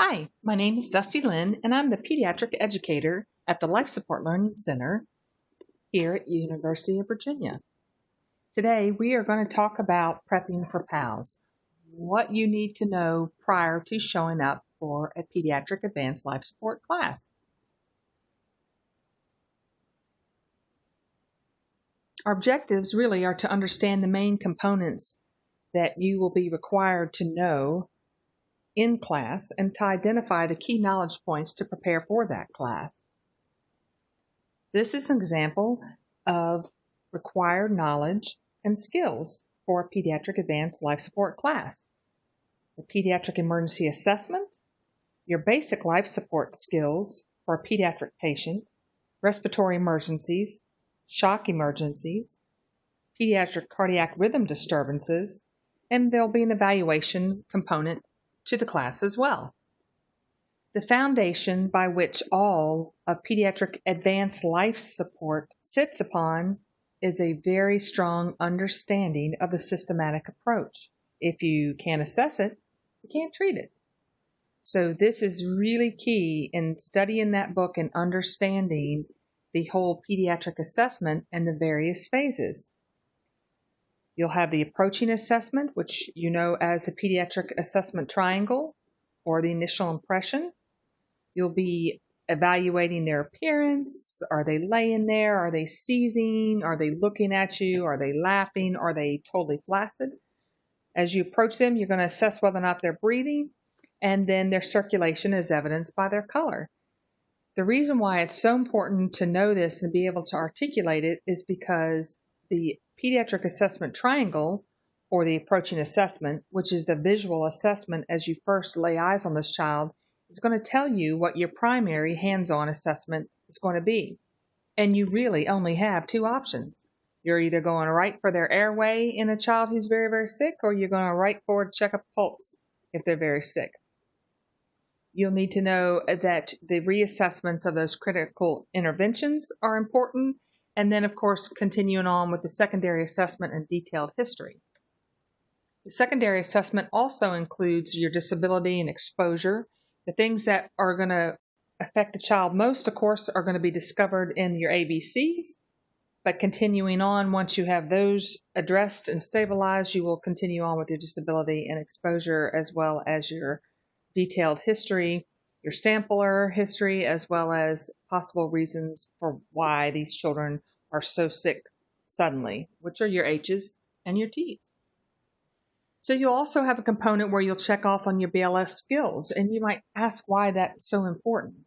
Hi, my name is Dusty Lynn, and I'm the pediatric educator at the Life Support Learning Center here at University of Virginia. Today, we are going to talk about prepping for PALS, what you need to know prior to showing up for a pediatric advanced life support class. Our objectives really are to understand the main components that you will be required to know in class and to identify the key knowledge points to prepare for that class. This is an example of required knowledge and skills for a pediatric advanced life support class. The pediatric emergency assessment, your basic life support skills for a pediatric patient, respiratory emergencies, shock emergencies, pediatric cardiac rhythm disturbances, and there'll be an evaluation component to the class as well. The foundation by which all of pediatric advanced life support sits upon is a very strong understanding of the systematic approach. If you can't assess it, you can't treat it. So this is really key in studying that book and understanding the whole pediatric assessment and the various phases. You'll have the approaching assessment, which you know as the pediatric assessment triangle or the initial impression. You'll be evaluating their appearance. Are they laying there? Are they seizing? Are they looking at you? Are they laughing? Are they totally flaccid? As you approach them, you're going to assess whether or not they're breathing, and then their circulation is evidenced by their color. The reason why it's so important to know this and be able to articulate it is because the pediatric assessment triangle, or the approaching assessment, which is the visual assessment as you first lay eyes on this child, is going to tell you what your primary hands-on assessment is going to be. And you really only have two options. You're either going right for their airway in a child who's very, very sick, or you're going right forward to check a pulse if they're very sick. You'll need to know that the reassessments of those critical interventions are important, and then, of course, continuing on with the secondary assessment and detailed history. The secondary assessment also includes your disability and exposure. The things that are going to affect the child most, of course, are going to be discovered in your ABCs, but continuing on, once you have those addressed and stabilized, you will continue on with your disability and exposure as well as your detailed history, your sampler history, as well as possible reasons for why these children are so sick suddenly, which are your H's and your T's. So you'll also have a component where you'll check off on your BLS skills, and you might ask why that's so important.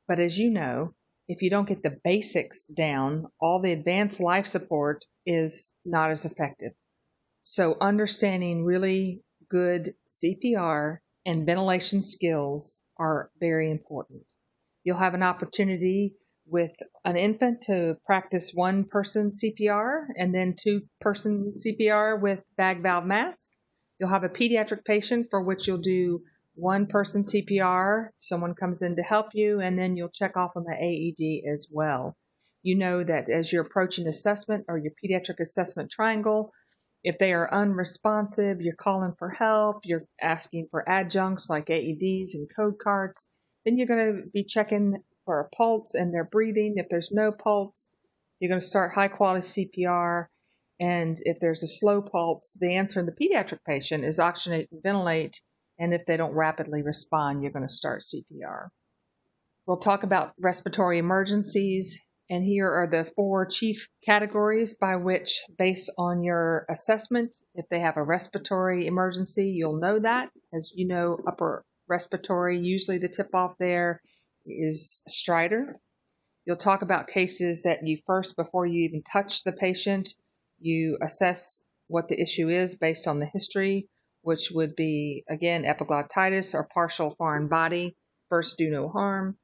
But as you know, if you don't get the basics down, all the advanced life support is not as effective. So understanding really good CPR and ventilation skills are very important. You'll have an opportunity with an infant to practice one-person CPR and then two-person CPR with bag valve mask. You'll have a pediatric patient for which you'll do one-person CPR. Someone comes in to help you, and then you'll check off on the AED as well. You know that as you're approaching assessment or your pediatric assessment triangle, if they are unresponsive, you're calling for help, you're asking for adjuncts like AEDs and code cards, then you're going to be checking for a pulse and their breathing. If there's no pulse, you're going to start high-quality CPR. And if there's a slow pulse, the answer in the pediatric patient is oxygenate and ventilate. And if they don't rapidly respond, you're going to start CPR. We'll talk about respiratory emergencies. And here are the four chief categories by which, based on your assessment, if they have a respiratory emergency, you'll know that. As you know, upper respiratory, usually the tip-off there is stridor. You'll talk about cases that you first, before you even touch the patient, you assess what the issue is based on the history, which would be, again, epiglottitis or partial foreign body. First, do no harm.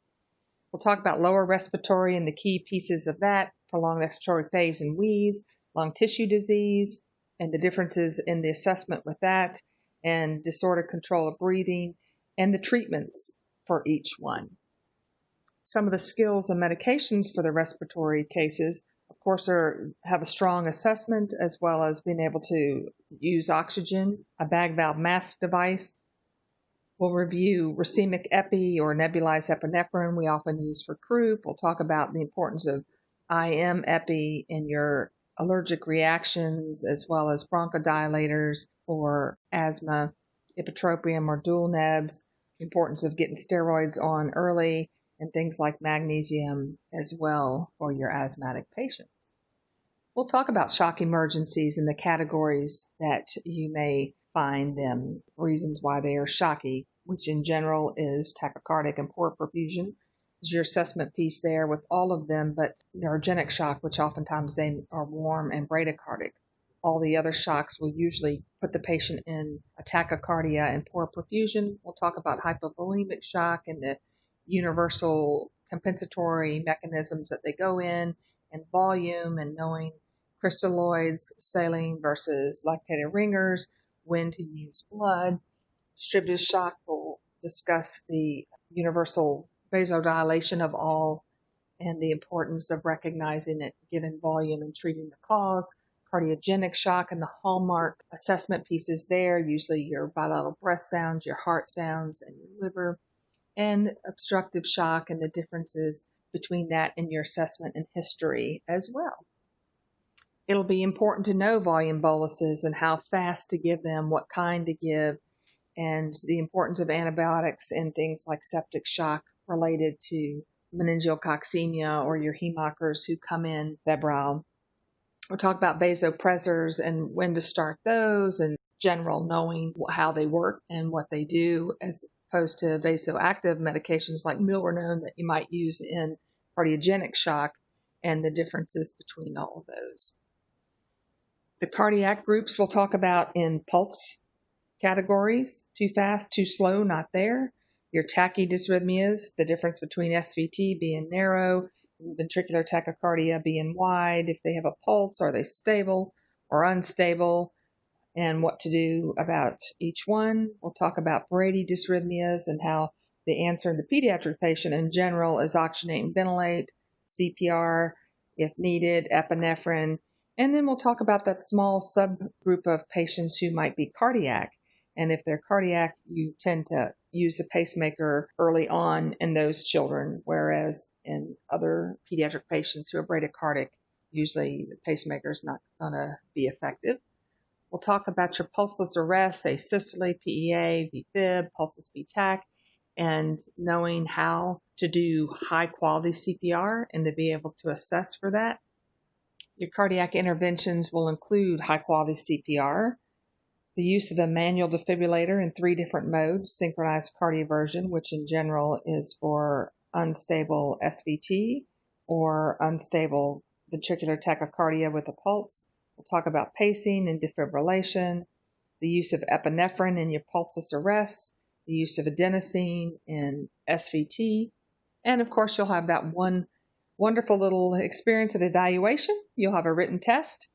We'll talk about lower respiratory and the key pieces of that, prolonged expiratory phase and wheeze, lung tissue disease, and the differences in the assessment with that, and disordered control of breathing, and the treatments for each one. Some of the skills and medications for the respiratory cases, of course, have a strong assessment, as well as being able to use oxygen, a bag valve mask device, We'll review racemic epi or nebulized epinephrine we often use for croup. We'll talk about the importance of IM epi in your allergic reactions as well as bronchodilators for asthma, ipratropium or dual nebs, the importance of getting steroids on early, and things like magnesium as well for your asthmatic patients. We'll talk about shock emergencies and the categories that you may find them, reasons why they are shocky, which in general is tachycardic and poor perfusion. Is your assessment piece there with all of them, but neurogenic shock, which oftentimes they are warm and bradycardic. All the other shocks will usually put the patient in a tachycardia and poor perfusion. We'll talk about hypovolemic shock and the universal compensatory mechanisms that they go in, and volume, and knowing crystalloids, saline versus lactated ringers, when to use blood. Distributed shock will discuss the universal vasodilation of all and the importance of recognizing it, given volume, and treating the cause. Cardiogenic shock and the hallmark assessment pieces there, usually your bilateral breath sounds, your heart sounds, and your liver. And obstructive shock and the differences between that and your assessment and history as well. It'll be important to know volume boluses and how fast to give them, what kind to give, and the importance of antibiotics and things like septic shock related to meningeal coccemia or your hemockers who come in febrile. We'll talk about vasopressors and when to start those, and general knowing how they work and what they do, as opposed to vasoactive medications like milrinone that you might use in cardiogenic shock, and the differences between all of those. The cardiac groups we'll talk about in pulse categories: too fast, too slow, not there. Your tachydysrhythmias, the difference between SVT being narrow, ventricular tachycardia being wide. If they have a pulse, are they stable or unstable, and what to do about each one. We'll talk about bradydysrhythmias and how the answer in the pediatric patient in general is oxygenate and ventilate, CPR if needed, epinephrine. And then we'll talk about that small subgroup of patients who might be cardiac. And if they're cardiac, you tend to use the pacemaker early on in those children, whereas in other pediatric patients who are bradycardic, usually the pacemaker is not going to be effective. We'll talk about your pulseless arrest, asystole, PEA, VFib, pulseless VTAC, and knowing how to do high-quality CPR and to be able to assess for that. Your cardiac interventions will include high-quality CPR, the use of a manual defibrillator in 3 different modes: synchronized cardioversion, which in general is for unstable SVT or unstable ventricular tachycardia with a pulse. We'll talk about pacing and defibrillation, the use of epinephrine in your pulseless arrest, the use of adenosine in SVT, and of course you'll have that one wonderful little experience of evaluation. You'll have a written test,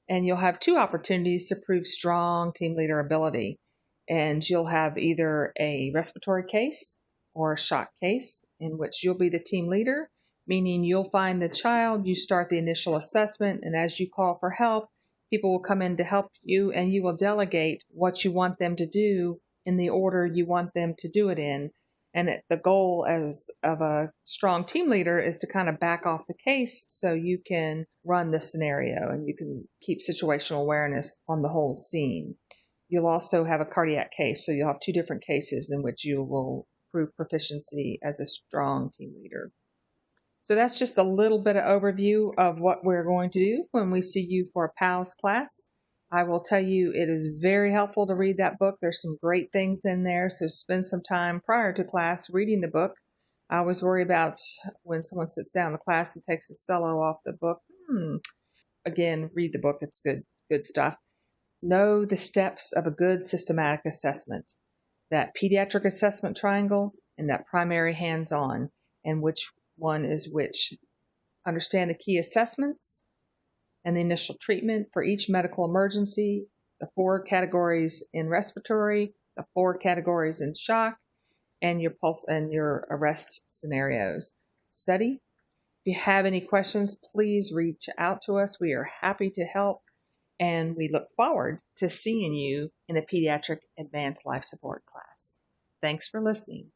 and you'll have 2 opportunities to prove strong team leader ability. And you'll have either a respiratory case or a shock case in which you'll be the team leader, meaning you'll find the child, you start the initial assessment, and as you call for help, people will come in to help you, and you will delegate what you want them to do in the order you want them to do it in. And the goal as of a strong team leader is to kind of back off the case so you can run the scenario and you can keep situational awareness on the whole scene. You'll also have a cardiac case, so you'll have 2 different cases in which you will prove proficiency as a strong team leader. So that's just a little bit of overview of what we're going to do when we see you for a PALS class. I will tell you it is very helpful to read that book. There's some great things in there, so spend some time prior to class reading the book. I always worry about when someone sits down in class and takes a cello off the book. Again, read the book. It's good stuff. Know the steps of a good systematic assessment, that pediatric assessment triangle and that primary hands-on, and which one is which. Understand the key assessments and the initial treatment for each medical emergency, the 4 categories in respiratory, the 4 categories in shock, and your pulse and your arrest scenarios. Study. If you have any questions, please reach out to us. We are happy to help, and we look forward to seeing you in a pediatric advanced life support class. Thanks for listening.